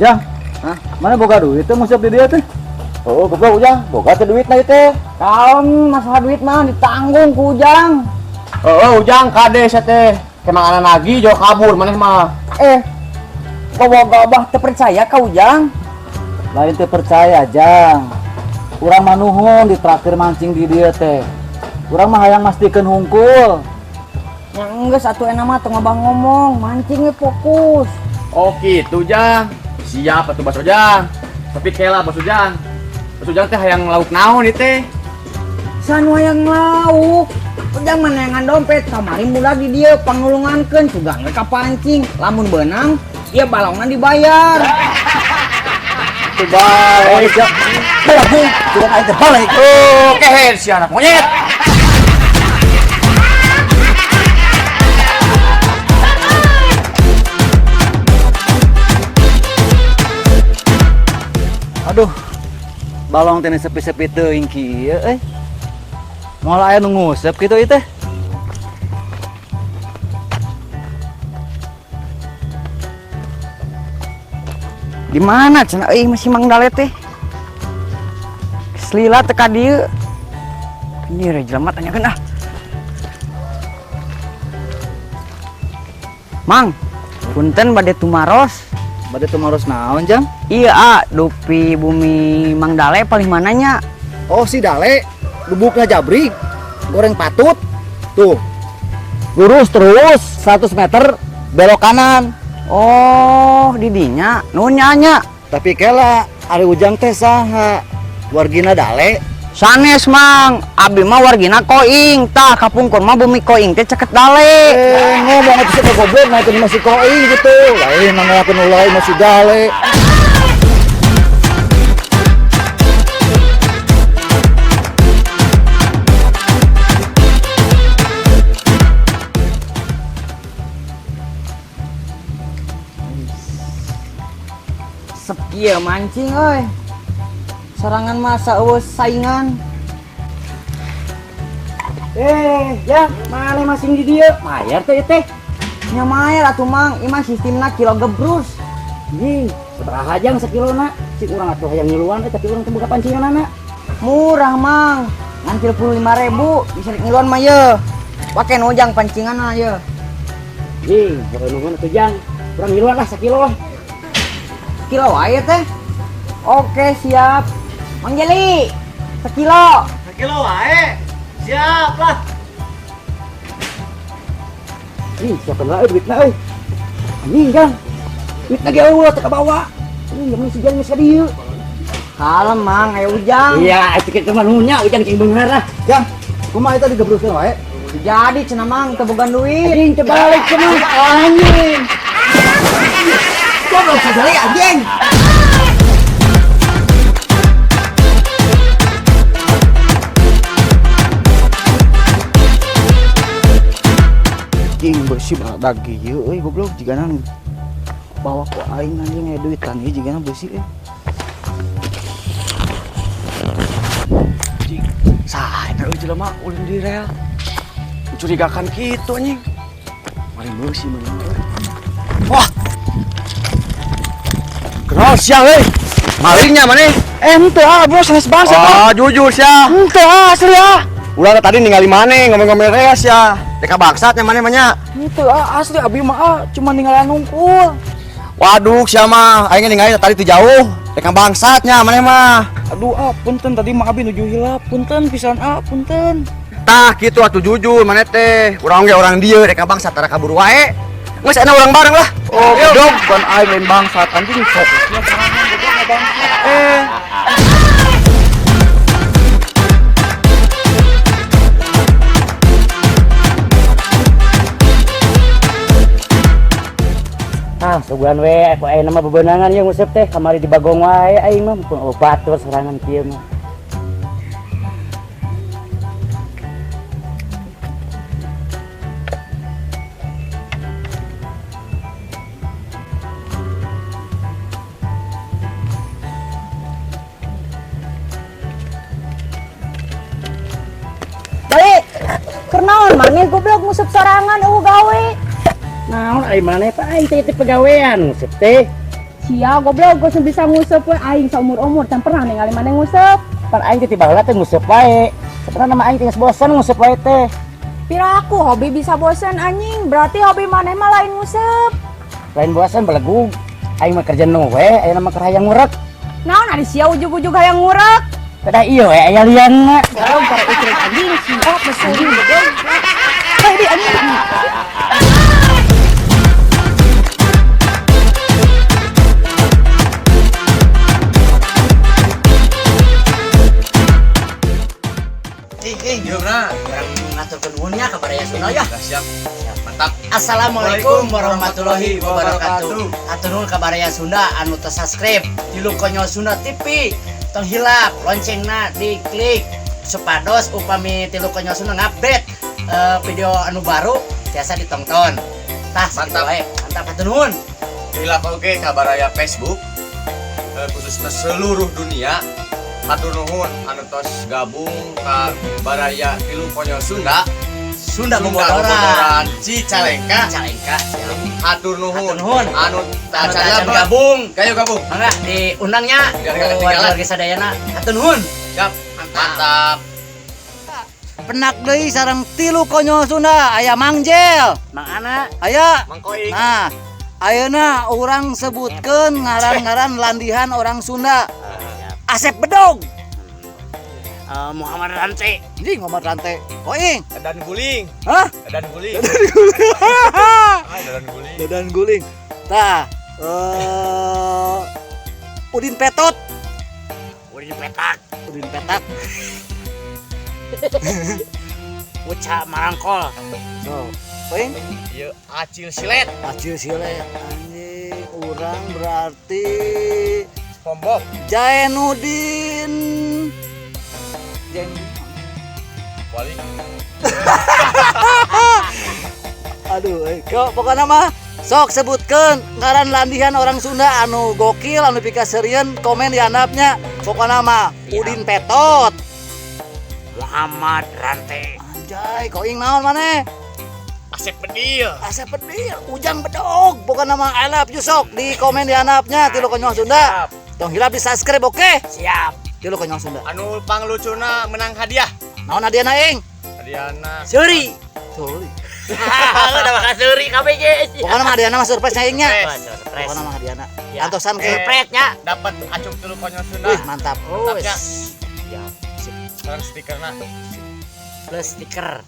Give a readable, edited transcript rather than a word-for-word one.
Jang, hah? Mana boga duit teh musab di dia teh? Oh, goblok Ujang, boga teh duit na teh. Kaon masalah duit mah ditanggung ku Ujang. Ujang kade sia teh. Kemang anak lagi jo kabur maneh mah. Gobah teu percaya ka Ujang. Lain teh percaya Jang. Urang mah nuhun ditraktir mancing di dia teh. Urang mah hayang mastikeun hungkul. Ya enggeus atuh enak mah teu ngabah ngomong, mancing we fokus. Oh gitu Jang. Siap atuh Bos Ujang. Tapi kela Bos Ujang. Bos Ujang teh hayang lauk naon ieu teh? Sanu hayang lauk. Ujang menengan dompet kamari mula di dieu pangulungankeun juga mereka pancing. Lamun beunang ieu balongna dibayar. Balik Jang. Jangan aing teh balik. Oh, keher si anak monyet. Aduh. Balong teh sepi-sepi teuing kieu Moal aya nu ngusep kitu ieu teh. Di mana cenah euy masih Mang Dalet teh? Selila teh ka dieu. Ini re jelema tanyakeun ah. Mang, punten bade tumaros. Bade tumaros naon Jang? Iya, dupi bumi Mang Dale paling mananya? Oh si Dale, bubukna jabrik, goreng patut. Tuh. Lurus terus 100 meter belok kanan. Oh, didinya, nuhun nya. Tapi kela ari Ujang teh saha? Wargina Dale. Sanes Mang, abdi mah wargina Koing, tah kapungkur mah bumi Koing teh ceket Dale. Ngomong atuh sih goblok na itu masih koi gitu. Lain nangalakeun ulai masih Dale. Sekieu mancing euy. Sarangan masa eueus saingan. Jang, mana masing di dieu? Mayar teh teh. Nya mayar atuh Mang, ieu mah sistemna kilo gebrus. Sabaraha Jang sakilona? Si urang atuh hayang ngiluan tapi urang teu boga pancinganana. Murah Mang, ngan 35.000 bisa ngiluan mah ye. Pake nujang pancinganna ye. Boga nuhun atuh Jang. Urang ngiluan lah sakilo lah. Kilo wae teh. Oke, siap. Mang Jeli, sekilo. Sekilo wae. Siap lah. Siapa lah duitna euy. Anjing Jang. Duitna ge eueuh teu kabawa. Yang si Jang geus ka dieu. Kalem Mang, aya Ujang. Iya, etiket mah nunya Ujang cing beunghar lah. Jang, kumaha eta digebruskeun wae? Jadi cenah Mang teu boga duit. Anjing teu balik cenah. Anjing. Goblok sadari anjing. Anjing bersih badak ieu euy goblok jigana bawa ku aing anjing aya duitan ieu jigana bersih Anjing, saha euy jelema ulin di rel. Mencurigakan kitu anjing. Mari bersih meureun. Wah. Kenal sia euy. Malingnya maneh. Henteu bos sanes bangsa. Jujur sia. Henteu asli ah. Ulah tadi ningali maneh ngomong-ngomong reas ya. Teka bangsatnya maneh mah. Henteu asli abi mah cuma ninggalan nungkul. Waduh sia mah aing ningali tadi teu jauh. Teka bangsatnya maneh mah. Aduh punten tadi mah abi nuju hilap. Punten pisan punten. Tah kitu atuh jujur maneh teh. Urang ge orang dieu teka bangsat tara kabur wae. Geus ana urang bareng lah. Oh, dong, bukan aing lain bangsat anjing fokusnya serangan goblok bangsat. Sugan we, aku aing nama bebenangan yang ngusep teh kamari di bagong wae aing mah pun obat terus serangan kieu mah. Balik. Kernaon maneh goblok ngusep sarangan gawe. Naon ari maneh Pak aing teh pegawaian ngusep teh. sia goblok gue bisa ngusep we aing seumur-umur can pernah ningali maneh ngusep. Pan aing teh tiba heula teh nguseup wae. Sebenarnya nama aing teh geus bosan nguseup wae teh. Pira aku hobi bisa bosan anjing, berarti hobi maneh mah lain ngusep. Lain bosan belegug. Aing mah kerja nu we, ayeuna mah keur hayang ngurek. Naon ari sia ujug-ujug hayang ngurek. Tah ieu we aya lianna. Garong para ucrek anjing sia pesuri betul. Hei di anjing. Gimana? Orang ngaturkeun nuhunnya ka Baraya Sunda ya. Siap. Mantap. Assalamualaikum warahmatullahi wabarakatuh. Atur nuhun ka Baraya Sunda anu teu subscribe di Konyol Sunda TV. Tong hilap loncengna diklik supados upami Tilu Konyol Sunda ngupdate video anu baru biasa ditonton. Tah Mantap. wae. Mantap atur nuhun. Hilap oge kabaraya Facebook. Khususnya seluruh dunia. Hatur nuhun anu tos gabung ka Baraya Tilu Konyol Sunda. Sunda Bobodoran Bobodoran Cicalengka. Cicalengka. Hatur nuhun Hatur nuhun. anu Acan gabung. Kayu gabung. Mangga diundangnya Biar ku gak ketinggalan. warga sadayana. Hatur nuhun. Siap. Mantap. Penak deui sareng Tilu Konyol Sunda aya Mangjel. Mang Ana aya. Mangkoing. Nah, ayeuna urang sebutkeun ngaran-ngaran landihan orang Sunda. Asep Bedog. Muhammad Rante. Ini Muhammad Rante. Koing. Dan guling. Hah? Dan guling. Dan guling. Dadan guling. Tah, Udin Petot. Udin Petak. Udin Petak. Uca Marangkol. So, koing. Ieu Acil Silet. Acil Silet. Anjing, urang berarti Pombok. Jainuddin. Wali. Aduh, pokoknya mah sok sebutkeun ngaran landihan orang Sunda anu gokil anu pikaseureun komen di handapnya. Pokoknya mah Udin Petot, Muhammad Rante. Anjay, koing naon maneh? Asep Bedil. Asep Bedil, Ujang Bedog. Pokoknya mah I love you sok di komen di handapnya Tilu Konyol Sunda. Tong hilap di subscribe oke? Siap. Tilu Konyol Sunda. Anu panglucuna menang hadiah. Naon hadiahna aing? Hadiahna Suri. Suri. Udah makan suri KBG. Pokoknya mah hadiahna mah surprise nya aingnya. Surprise. Pokoknya mah hadiahna. Ya. Antosan ke Surprise-nya. dapat acung Tilu Konyol Sunda. Wih, mantap. Mantap ya. Ya. Sekarang stikerna. Plus stiker.